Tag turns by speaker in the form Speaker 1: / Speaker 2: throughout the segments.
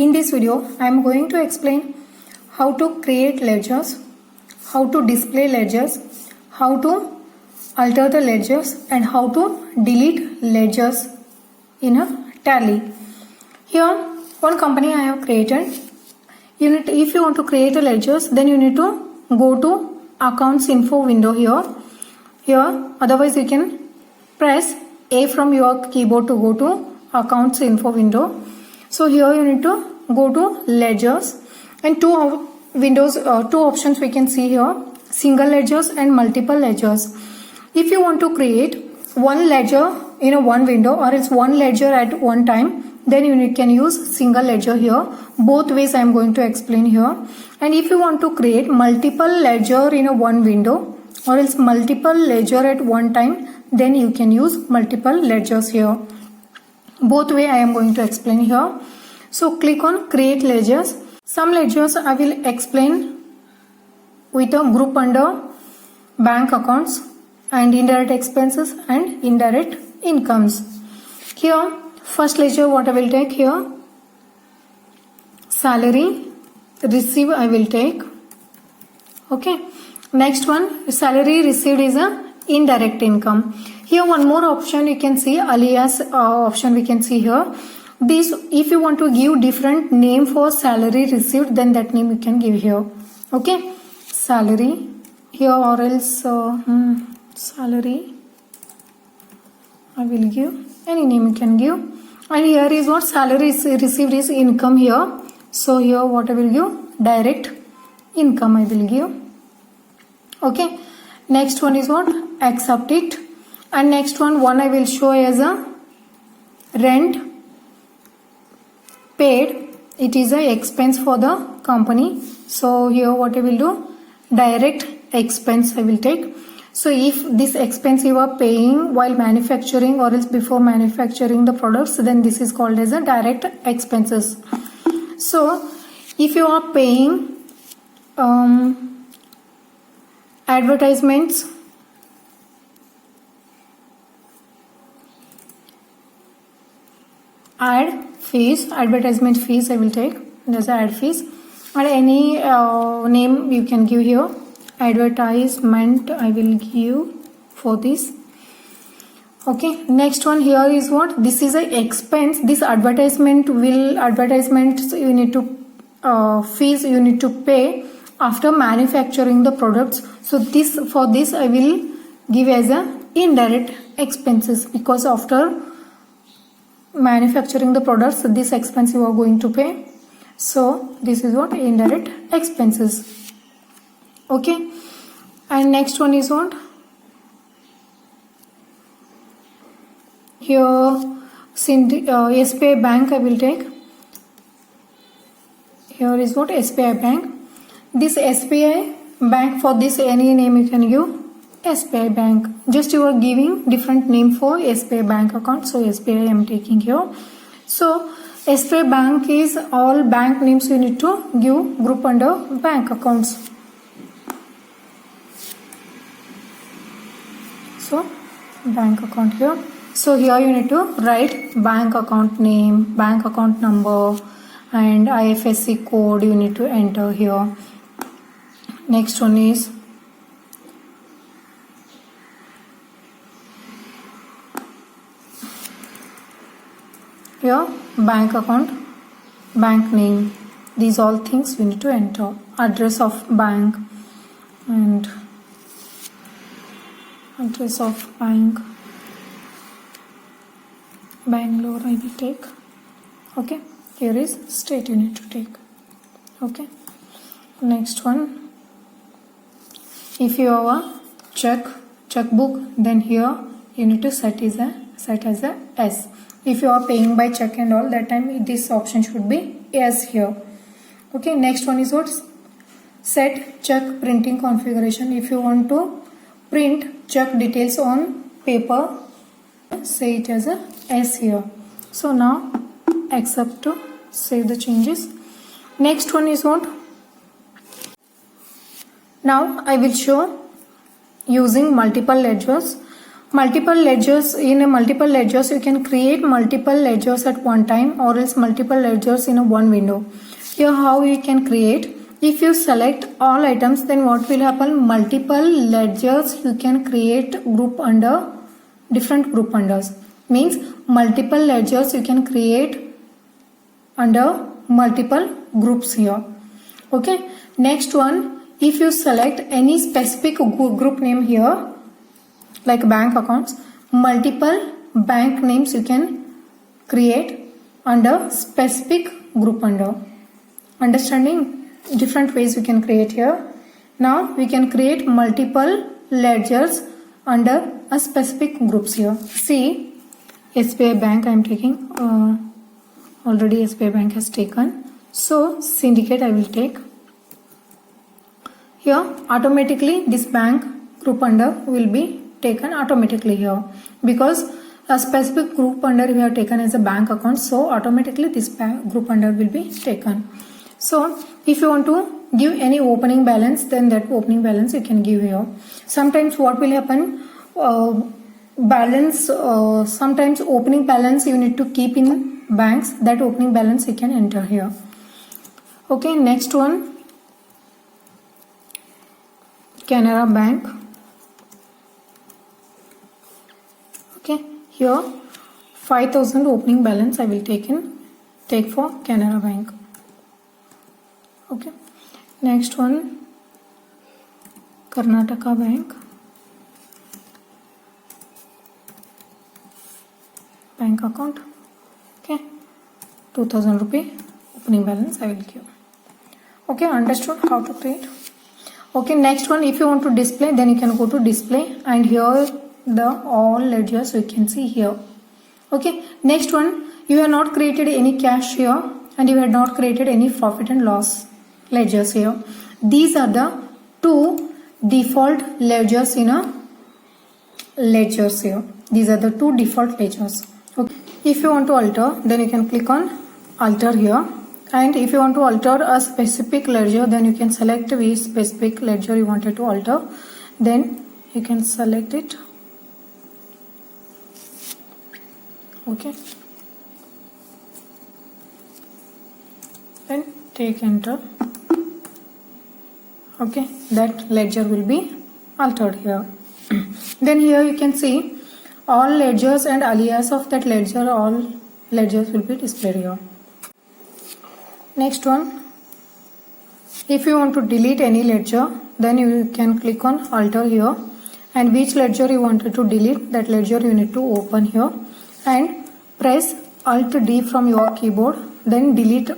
Speaker 1: In this video, I am going to explain how to create ledgers, how to display ledgers, how to alter the ledgers and how to delete ledgers in a Tally. Here, one company I have created. If you want to create a ledgers, then you need to go to accounts info window here. Otherwise, you can press A from your keyboard to go to accounts info window. So here you need to go to ledgers and two options we can see here, single ledgers and multiple ledgers. If you want to create one ledger in a one window or else one ledger at one time, then you can use single ledger here. Both ways I am going to explain here. And if you want to create multiple ledger in a one window or else multiple ledger at one time, then you can use multiple ledgers here. Both way I am going to explain here. So click on create ledgers. Some ledgers I will explain with a group under bank accounts and indirect expenses and indirect incomes. Here first ledger what I will take here, salary receive I will take. Okay, next one, salary received is a indirect income. Here one more option you can see, alias option we can see here. This, if you want to give different name for salary received, then that name you can give here. Okay, salary here or else salary I will give any name you can give. And here is what salary received is income here. So here what I will give, direct income I will give. Okay, next one is what, accept it. And next one I will show as a rent paid. It is a expense for the company. So here what I will do, direct expense I will take. So if this expense you are paying while manufacturing or else before manufacturing the products, then this is called as a direct expenses. So if you are paying advertisements, advertisement fees I will take as ad fees, or any name you can give here. Advertisement I will give for this. Okay, next one here is what, this is a expense. This advertisements you need to fees you need to pay after manufacturing the products. So this, for this I will give as a indirect expenses, because after manufacturing the products this expense you are going to pay. So this is what, indirect expenses. Okay, and next one is what, here SBI Bank I will take. Here is what, SBI Bank. This SBI Bank, for this any name you can give, SBI Bank. Just you are giving different name for SBI Bank account. So SBI I am taking here. So SBI Bank is all bank names you need to give group under bank accounts. So bank account here. So here you need to write bank account name, bank account number and IFSC code you need to enter here. Next one is here bank account, bank name. These all things we need to enter. Address of bank and address of bank, Bangalore I will take. Okay, here is state you need to take. Okay, next one, if you have a checkbook, then here you need to set as a S. If you are paying by check and all, that time this option should be S here. Okay, next one is what, set check printing configuration. If you want to print check details on paper, say it as a S here. So now accept to save the changes. Next one is what, now I will show using multiple ledgers. multiple ledgers. In a multiple ledgers, you can create multiple ledgers at one time or else multiple ledgers in a one window. Here how you can create, if you select all items, then what will happen, multiple ledgers you can create group under different group unders, means multiple ledgers you can create under multiple groups here. Okay, next one, if you select any specific group name here like bank accounts, multiple bank names you can create under specific group under. Understanding? Different ways we can create here. Now we can create multiple ledgers under a specific groups here. See, SBI Bank I am taking, already SBI Bank has taken. So syndicate I will take. Here automatically this bank group under will be taken automatically here, because a specific group under we have taken as a bank account, so automatically this bank group under will be taken. So if you want to give any opening balance, then that opening balance you can give here. Sometimes what will happen, sometimes opening balance you need to keep in banks, that opening balance you can enter here. Okay, next one, Canara Bank. Okay, here 5,000 opening balance I will take for Canara Bank. Okay, next one, Karnataka Bank. Bank account. Okay, 2,000 rupee opening balance I will give. Okay, understood how to create. Okay, next one, if you want to display, then you can go to display, and here the all ledgers you can see here. Okay, next one, you have not created any cash here and you have not created any profit and loss ledgers here. These are the two default ledgers in a ledgers here. These are the two default ledgers. Okay. If you want to alter, then you can click on alter here, and if you want to alter a specific ledger, then you can select which specific ledger you wanted to alter, then you can select it. Okay, then take enter. Okay, that ledger will be altered here. Then here you can see all ledgers and alias of that ledger, all ledgers will be displayed here. Next one, if you want to delete any ledger, then you can click on alter here, and which ledger you wanted to delete, that ledger you need to open here and press Alt D from your keyboard, then delete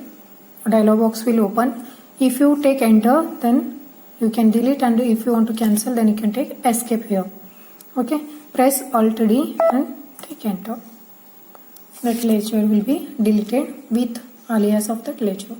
Speaker 1: dialog box will open. If you take enter, then you can delete, and if you want to cancel, then you can take escape here. Okay, press Alt D and take enter. That ledger will be deleted with alias of that ledger.